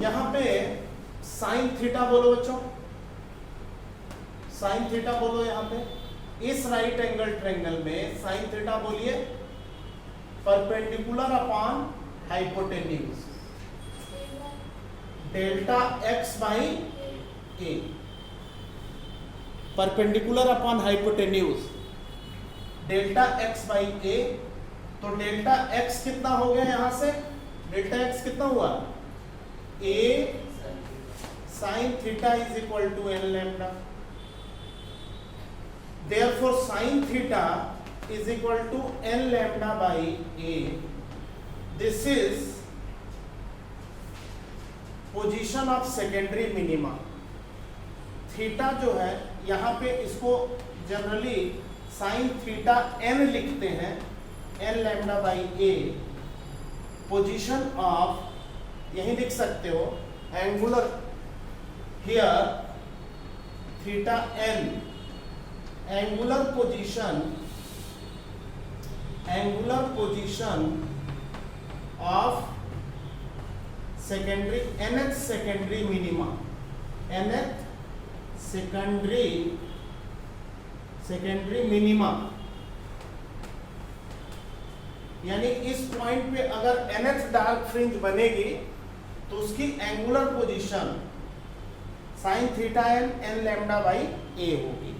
यहां पे sine theta बोलो बच्चों, साइन थीटा बोलो। यहां पे इस राइट एंगल ट्रायंगल में साइन थीटा बोलिए perpendicular upon hypotenuse delta x by a, perpendicular upon hypotenuse delta x by a. तो डेल्टा एक्स कितना हो गया यहां से, डेल्टा एक्स कितना हुआ, a sine theta is equal to n lambda. Therefore sin theta is equal to n lambda by a. This is position of secondary minima. Theta जो है यहाँ पे इसको जनरली sin थीटा n लिखते हैं, n lambda by a. Position of यही लिख सकते हो angular here theta n, angular position of secondary nth secondary minima, nth secondary minima, यानी इस पॉइंट पे अगर nth डार्क फ्रिंज बनेगी तो उसकी angular position sine theta n lambda by a होगी।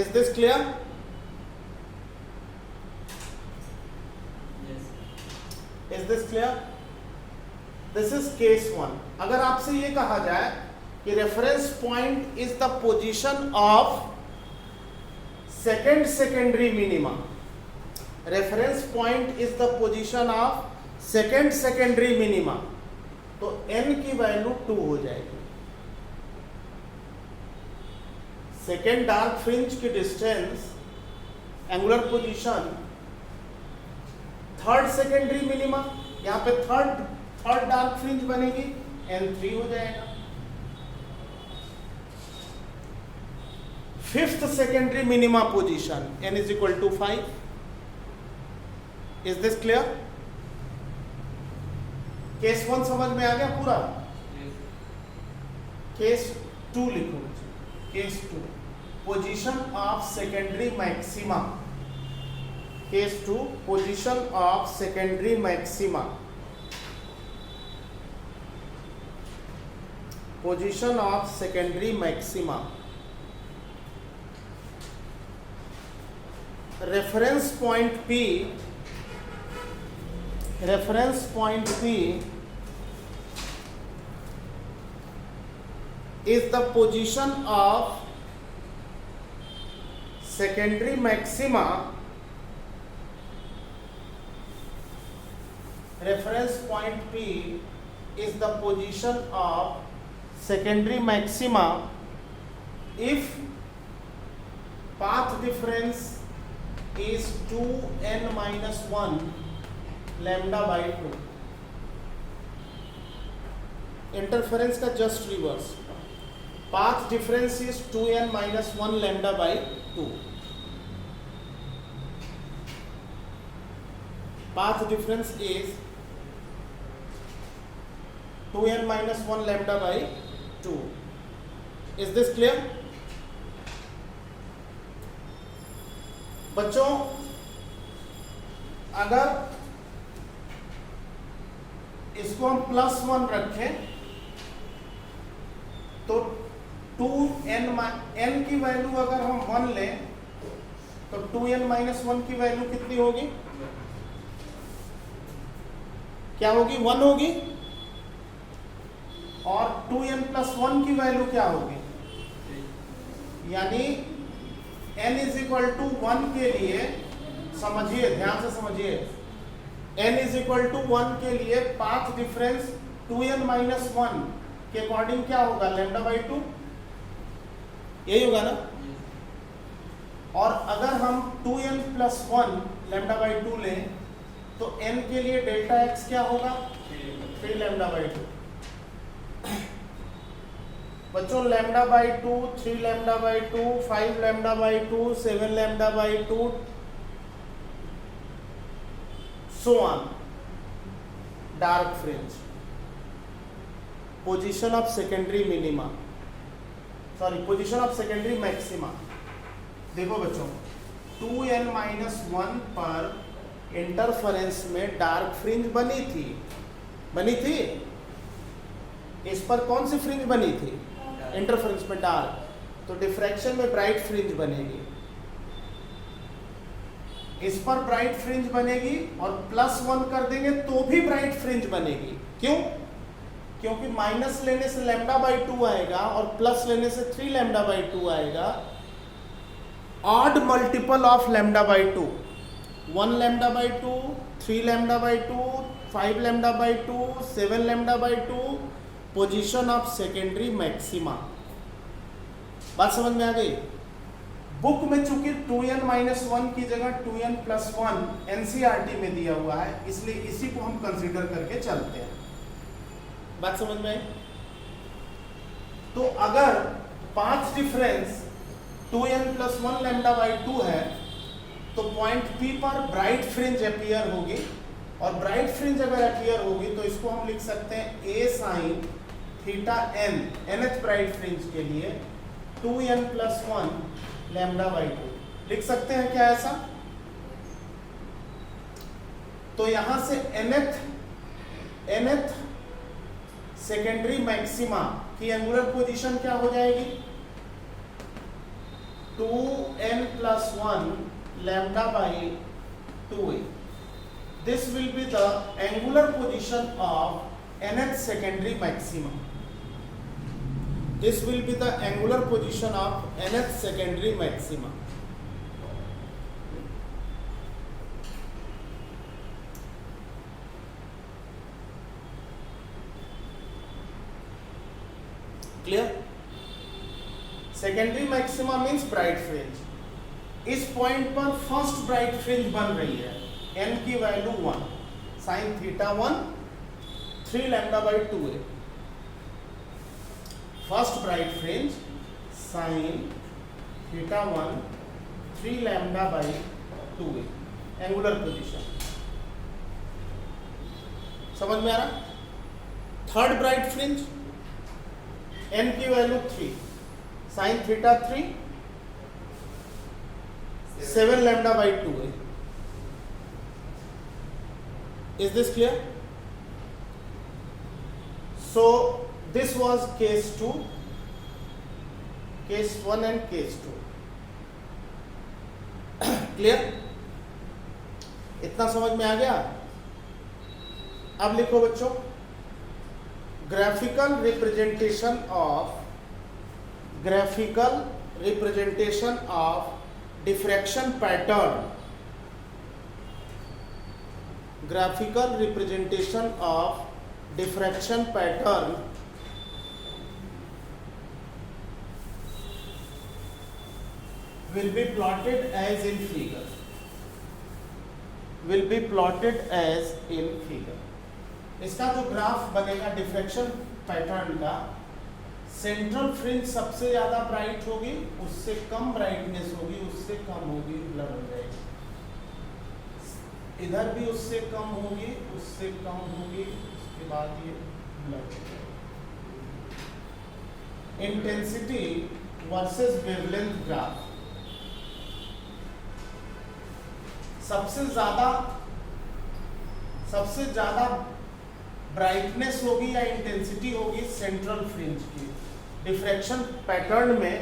Is this clear? Yes. Is this clear? This is case 1. अगर आपसे ये कहा जाए कि reference point is the position of second secondary minima, reference point is the position of second secondary minima, तो n की value 2 हो जाएगी। सेकेंड डार्क फ्रिंज की distance, angular position third secondary minima, यहां पे थर्ड डार्क फ्रिंज बनेगी, n3 हो जाएगा। Fifth secondary minima position n is equal to 5। Is this clear? Case 1 समझ में आ गया पूरा? केस 2 लिखो। Case 2 position of secondary maxima, case 2 position of secondary maxima, position of secondary maxima. Reference point P, reference point P is the position of secondary maxima, reference point P is the position of secondary maxima if path difference is 2n minus 1 lambda by 2। Interference का just reverse, path difference is 2n minus 1 lambda by 2। Path difference is 2n minus 1 lambda by 2। Is this clear बच्चों? अगर इसको हम +1 रखें तो 2n n की value अगर हम 1 लें तो 2n minus 1 की वैल्यू कितनी होगी? क्या होगी? 1 होगी। और 2n plus 1 की वैल्यू क्या होगी? यानी n इज इक्वल टू 1 के लिए, समझिए ध्यान से समझिए, n इज इक्वल टू 1 के लिए पाथ डिफरेंस 2n minus 1 के अकॉर्डिंग क्या होगा? लैम्डा बाई 2, यही होगा ना? और अगर हम 2n प्लस 1 लैम्डा बाई 2 लें तो n के लिए डेल्टा x क्या होगा? 3 लैम्डा बाई 2। बच्चों lambda by 2, 3 lambda by 2, 5 lambda by 2, 7 lambda by 2, so on. Dark fringe, position of secondary minima, sorry position of secondary maxima. देखो बच्चों 2n माइनस 1 पर इंटरफेरेंस में डार्क फ्रिंज बनी थी। इस पर कौन सी फ्रिंज बनी थी? इंटरफेरेंस में डार्क, तो डिफ्रैक्शन में ब्राइट फ्रिंज बनेगी। इस पर ब्राइट फ्रिंज बनेगी और प्लस 1 कर देंगे तो भी ब्राइट फ्रिंज बनेगी। क्यों? क्योंकि माइनस लेने से लैम्डा बाई 2 आएगा और प्लस लेने से 3 लैम्डा बाई 2 आएगा। Odd multiple of lambda by 2, 1 lambda by 2, 3 lambda by 2, 5 lambda by 2, 7 lambda by 2, position of secondary maxima. बात समझ में आ गई? बुक में चूंकि 2n माइनस 1 की जगह 2n प्लस 1 एनसीईआरटी में दिया हुआ है, इसलिए इसी को हम कंसीडर करके चलते हैं। बात समझ में आई? तो अगर 5 difference 2n plus 1 lambda by 2 है तो पॉइंट P पर ब्राइट फ्रिंज अपीयर होगी, और ब्राइट फ्रिंज अगर अपीयर होगी तो इसको हम लिख सकते हैं a sine theta n, nth bright fringe के लिए 2n प्लस 1 लैम्डा बाई 2 लिख सकते हैं क्या ऐसा? तो यहां से nth सेकेंडरी मैक्सिमा की एंगुलर पोजीशन क्या हो जाएगी? 2n plus 1 lambda by 2a. This will be the angular position of nth secondary maxima. This will be the angular position of nth secondary maxima. Clear? Secondary maxima means bright fringe. इस point पर first bright fringe बन रही है, n की value 1, sine theta 1, 3 lambda by 2a। First bright fringe sine theta 1, 3 lambda by 2a, angular position. समझ में आ रहा? Third bright fringe n की value 3, sine theta 3, 7 lambda by 2a. Is this clear? So this was case 2, case 1 and case 2. Clear? इतना समझ में आ गया? अब लिखो बच्चों, graphical representation of diffraction pattern. Graphical representation of diffraction pattern will be plotted as in figure. Will be plotted as in figure. इसका जो ग्राफ बनेगा डिफ्रैक्शन पैटर्न का, सेंट्रल फ्रिंज सबसे ज्यादा ब्राइट होगी, उससे कम ब्राइटनेस होगी, उससे कम होगी, ब्लर हो जाएगी। इधर भी उससे कम होगी, उससे कम होगी, उसके बाद ये ब्लर हो जाएगी। इंटेंसिटी वर्सेस वेवलेंथ ग्राफ, सबसे ज्यादा ब्राइटनेस होगी या इंटेंसिटी होगी सेंट्रल फ्रिंज की। डिफ्रैक्शन पैटर्न में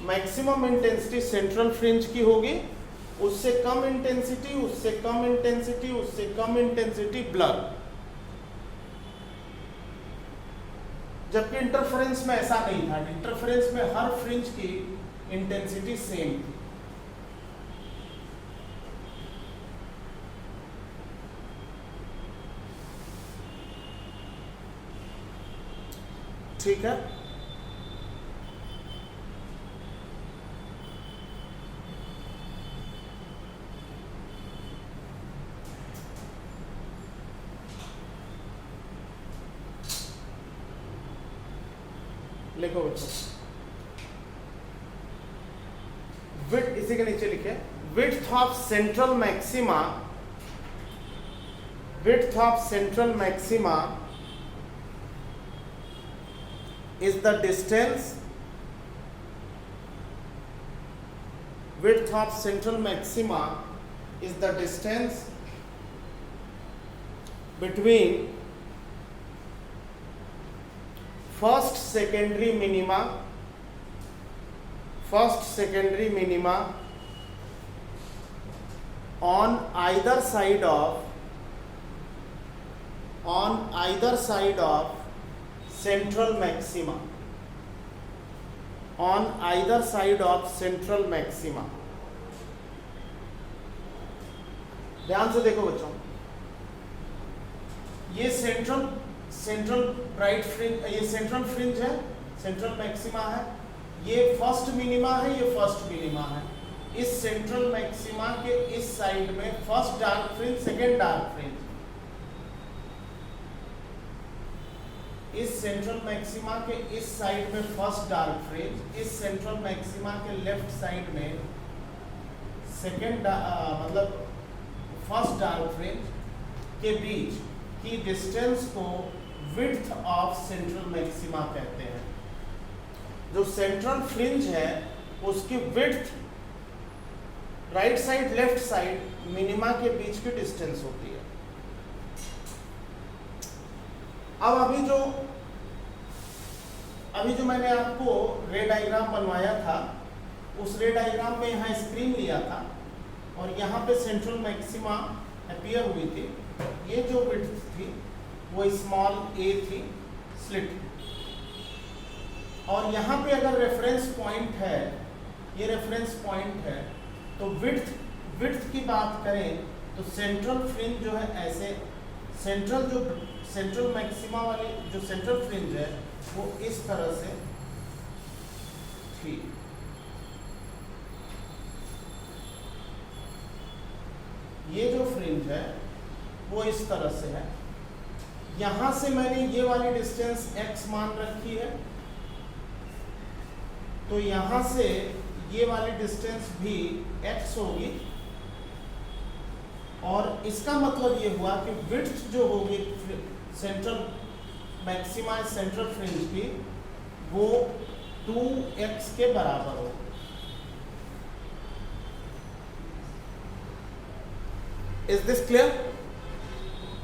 मैक्सिमम इंटेंसिटी सेंट्रल फ्रिंज की होगी, उससे कम इंटेंसिटी, उससे कम इंटेंसिटी, उससे कम इंटेंसिटी ब्लर। जबकि इंटरफेरेंस में ऐसा नहीं था, इंटरफेरेंस में हर फ्रिंज की इंटेंसिटी सेम थी। ठीक है? लिखो बच्चों, विड्थ इसी के नीचे लिखे, width of central maxima, width of central maxima is the distance, width of central maxima is the distance between first secondary minima on either side of central maxima, on either side of central maxima। ध्यान से देखो बच्चों, ये central bright fringe, ये central fringe है, central maxima है, ये first minima है, ये फर्स्ट मिनिमा है। इस सेंट्रल मैक्सिमा के इस साइड में first dark fringe, second dark fringe, इस सेंट्रल मैक्सिमा के इस साइड में फर्स्ट डार्क फ्रिंज, इस सेंट्रल मैक्सिमा के लेफ्ट साइड में सेकेंड मतलब फर्स्ट डार्क फ्रिंज के बीच की डिस्टेंस को विड्थ ऑफ सेंट्रल मैक्सिमा कहते हैं। जो सेंट्रल फ्रिंज है उसकी width right side left side minima के बीच की डिस्टेंस होती है। अब अभी जो मैंने आपको रे डायग्राम बनवाया था, उस रे डायग्राम में यहाँ स्क्रीन लिया था और यहाँ पे सेंट्रल मैक्सिमा अपीयर हुई थी। ये जो विड्थ थी वो स्मॉल a थी, स्लिट, और यहाँ पे अगर रेफरेंस पॉइंट है, ये रेफरेंस पॉइंट है, तो विड्थ की बात करें तो सेंट्रल फ्रिंज जो है ऐसे, सेंट्रल मैक्सिमा वाली जो सेंट्रल फ्रिंज है वो इस तरह से थी। ये जो फ्रिंज है वो इस तरह से है। यहां से मैंने ये वाली डिस्टेंस x मान रखी है, तो यहां से ये वाली डिस्टेंस भी x होगी, और इसका मतलब ये हुआ कि विड्थ जो होगी सेंट्रल मैक्सिमा सेंट्रल फ्रिंज की वो 2x के बराबर होगी। Is this clear?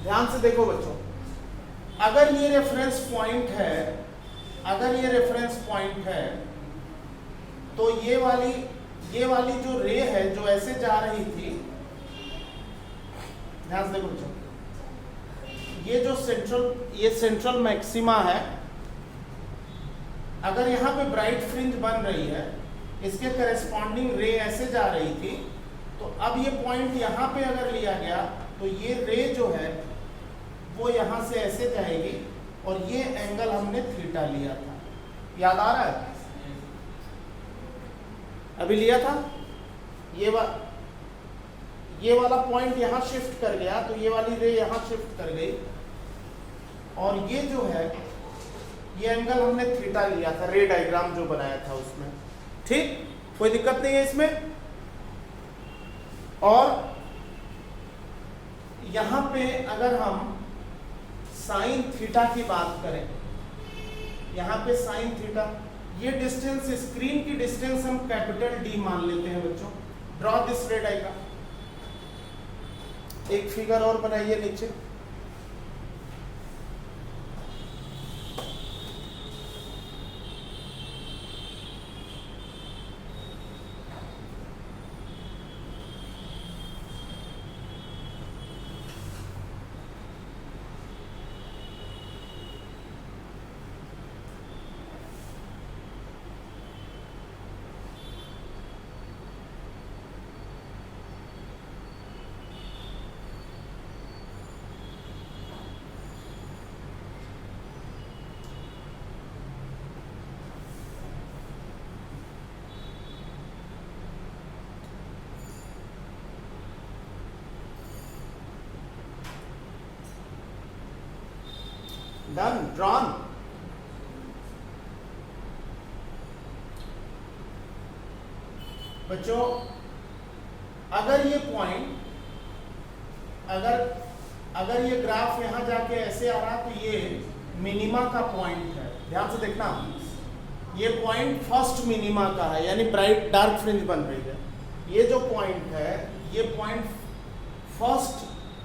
ध्यान से देखो बच्चों, अगर ये रेफरेंस पॉइंट है, तो ये वाली जो रे है जो ऐसे जा रही थी, ध्यान से देखो बच्चों, ये सेंट्रल मैक्सिमा है। अगर यहाँ पे ब्राइट फ्रिंज बन रही है, इसके करेस्पॉन्डिंग रे ऐसे जा रही थी, तो अब ये पॉइंट यहाँ पे अगर लिया गया तो ये रे जो है वो यहाँ से ऐसे जाएगी, और ये एंगल हमने थीटा लिया था, याद आ रहा है? अभी लिया था, ये वाला पॉइंट यहाँ शिफ्ट कर गया, तो ये वाली रे यहाँ शिफ्ट कर गई, और ये जो है ये एंगल हमने थीटा लिया था, रे डायग्राम जो बनाया था उसमें। ठीक, कोई दिक्कत नहीं है इसमें। और यहां पे अगर हम साइन थीटा की बात करें, यहां पे साइन थीटा, ये डिस्टेंस, स्क्रीन की डिस्टेंस हम कैपिटल D मान लेते हैं बच्चों। ड्रॉ दिस रे डायग्राम। एक फिगर और बनाइए नीचे। Done, drawn. बच्चों अगर ये पॉइंट अगर ये ग्राफ यहां जाके ऐसे आ रहा तो ये मिनिमा का पॉइंट है, ध्यान से देखना, ये पॉइंट फर्स्ट मिनिमा का है, यानी ब्राइट डार्क फ्रिंज बन रही है। ये जो पॉइंट है ये पॉइंट फर्स्ट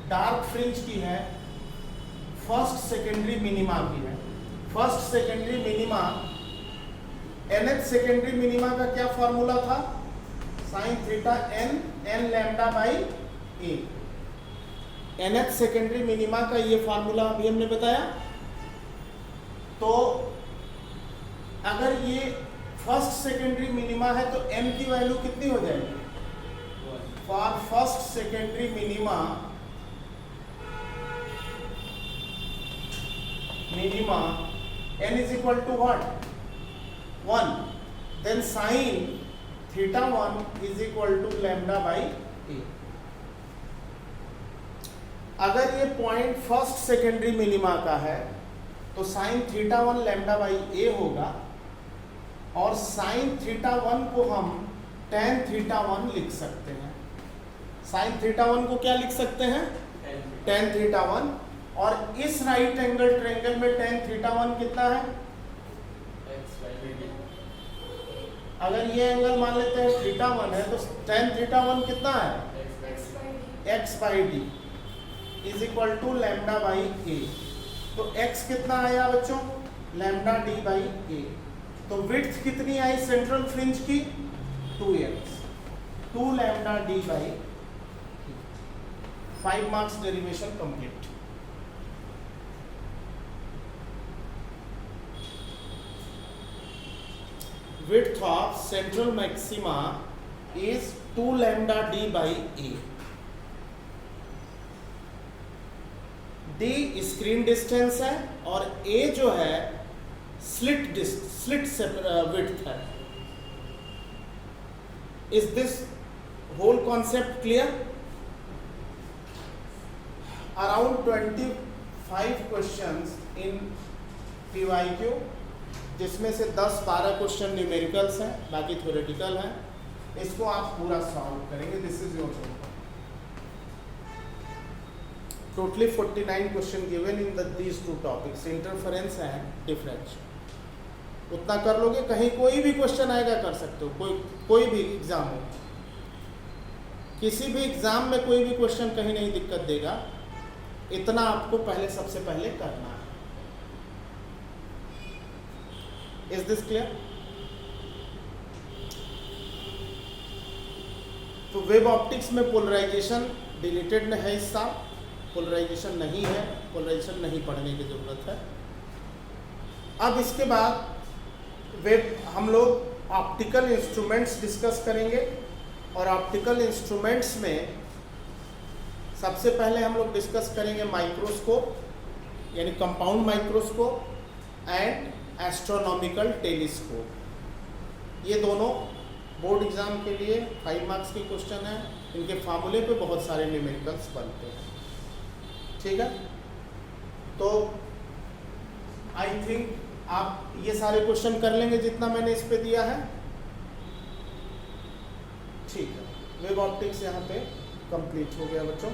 डार्क फ्रिंज की है, फर्स्ट सेकेंडरी मिनिमा की है। First secondary minima, nth secondary minima का क्या फॉर्मूला था? Sine theta n lambda by a। nth secondary minima का ये फॉर्मूला अभी हमने बताया। तो अगर ये फर्स्ट सेकेंडरी मिनिमा है तो m की वैल्यू कितनी हो जाएगी? For first secondary minima n is equal to what? 1. Then sin theta 1 is equal to lambda by a। अगर ये पॉइंट फर्स्ट सेकेंडरी मिनिमा का है तो साइन थीटा 1 लैम्डा बाई ए होगा, और साइन थीटा 1 को हम टेन थीटा 1 लिख सकते हैं। साइन थीटा 1 को क्या लिख सकते हैं? Tan theta 1। और इस राइट एंगल ट्रायंगल में टेन थीटा 1 कितना है? अगर ये एंगल मान लेते हैं थीटा 1 है तो टेन थीटा 1 कितना है? x by d is equal to lambda by a. तो x कितना आया बच्चों? Lambda d by a. तो विड्थ कितनी आई सेंट्रल फ्रिंज की? 2x, 2 lambda d by. 5 marks derivation complete. Width of central maxima is 2 lambda d by a। d screen distance है और a जो है स्लिट विड्थ है। Is this whole concept clear? Around 25 questions in PYQ, जिसमें से 10-12 question numericals हैं, बाकी theoretical हैं। इसको आप पूरा सॉल्व करेंगे। This is your homework. Totally 49 question given in these two topics, interference and difference. उतना कर लोगे, कहीं कोई भी क्वेश्चन आएगा कर सकते हो, कोई भी एग्जाम हो, किसी भी एग्जाम में कोई भी क्वेश्चन कहीं नहीं दिक्कत देगा। इतना आपको सबसे पहले करना है। Is this clear? तो वेब ऑप्टिक्स में पोलराइजेशन डिलीटेड है इस साल, पोलराइजेशन नहीं है, पोलराइजेशन नहीं पढ़ने की जरूरत है। अब इसके बाद वेब हम लोग ऑप्टिकल इंस्ट्रूमेंट्स डिस्कस करेंगे, और ऑप्टिकल इंस्ट्रूमेंट्स में सबसे पहले हम लोग डिस्कस करेंगे माइक्रोस्कोप, यानी compound microscope and astronomical telescope. ये दोनों बोर्ड एग्जाम के लिए 5 मार्क्स के क्वेश्चन हैं। इनके फार्मूले पे बहुत सारे न्यूमेरिकल्स बनते हैं, ठीक है? तो आई थिंक आप ये सारे क्वेश्चन कर लेंगे जितना मैंने इस पे दिया है, ठीक है? वेब ऑप्टिक्स यहाँ पे कंप्लीट हो गया बच्चों।